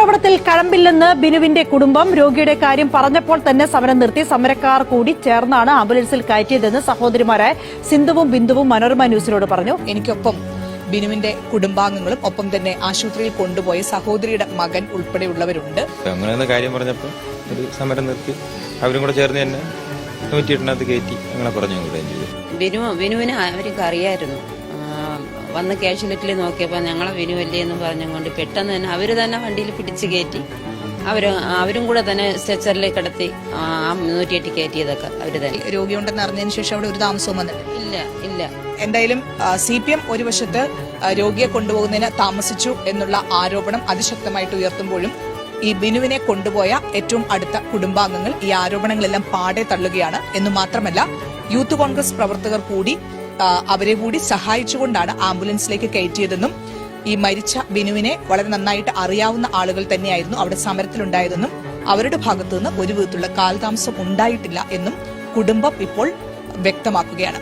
ആരോപണത്തിൽ കഴമ്പില്ലെന്ന് ബിനുവിന്റെ കുടുംബം. രോഗിയുടെ കാര്യം പറഞ്ഞപ്പോൾ തന്നെ സമരം നിർത്തി. സമരക്കാർ കൂടി ചേർന്നാണ് ആംബുലൻസിൽ കയറ്റിയതെന്ന് സഹോദരിമാരായ സിന്ധുവും ബിന്ദുവും മനോരമ ന്യൂസിനോട് പറഞ്ഞു. എനിക്കൊപ്പം ബിനുവിന്റെ കുടുംബാംഗങ്ങളും ഒപ്പം തന്നെ ആശുപത്രിയിൽ കൊണ്ടുപോയ സഹോദരിയുടെ മകൻ ഉൾപ്പെടെയുള്ളവരുണ്ട്. അങ്ങനെ കാര്യം പറഞ്ഞപ്പോൾ ഒരു സമരം നിർത്തി അവരും കൂടെ ചേർന്ന് തന്നെ 108 കയറ്റി അങ്ങനെ പറഞ്ഞു. ബിനുവിനെ അവർക്ക് അറിയായിരുന്നു. വന്ന് ക്യാഷ്വലിറ്റിയിൽ നോക്കിയപ്പോൾ ഞങ്ങളെ ബിനുവല്ലേ എന്ന് പറഞ്ഞുകൊണ്ട് പെട്ടെന്ന് തന്നെ അവര് തന്നെ വണ്ടിയിൽ പിടിച്ച് കയറ്റി അവരും കൂടെ തന്നെ സ്ട്രെച്ചറിലേക്ക് കിടത്തി 108 കയറ്റിയതൊക്കെ അവര് തന്നെ. രോഗിയുണ്ടെന്ന് അറിഞ്ഞതിന് ശേഷം അവിടെ ഒരു താമസവും വന്നിട്ടില്ല. ഇല്ല. എന്തായാലും CPM ഒരു വശത്ത് രോഗിയെ കൊണ്ടുപോകുന്നതിന് താമസിച്ചു എന്നുള്ള ആരോപണം അതിശക്തമായിട്ട് ഉയർത്തുമ്പോഴും ഈ ബിനുവിനെ കൊണ്ടുപോയ ഏറ്റവും അടുത്ത കുടുംബാംഗങ്ങൾ ഈ ആരോപണങ്ങളെല്ലാം പാടെ തള്ളുകയാണ്. എന്നു മാത്രമല്ല യൂത്ത് കോൺഗ്രസ് പ്രവർത്തകർ കൂടി അവരെ കൂടി സഹായിച്ചുകൊണ്ടാണ് ആംബുലൻസിലേക്ക് കയറ്റിയതെന്നും ഈ മരിച്ച ബിനുവിനെ വളരെ നന്നായിട്ട് അറിയാവുന്ന ആളുകൾ തന്നെയായിരുന്നു അവിടെ സമരത്തിലുണ്ടായതെന്നും അവരുടെ ഭാഗത്തുനിന്ന് ഒരു വിധത്തിലുള്ള കാലതാമസം ഉണ്ടായിട്ടില്ല എന്നും കുടുംബം ഇപ്പോൾ വ്യക്തമാക്കുകയാണ്.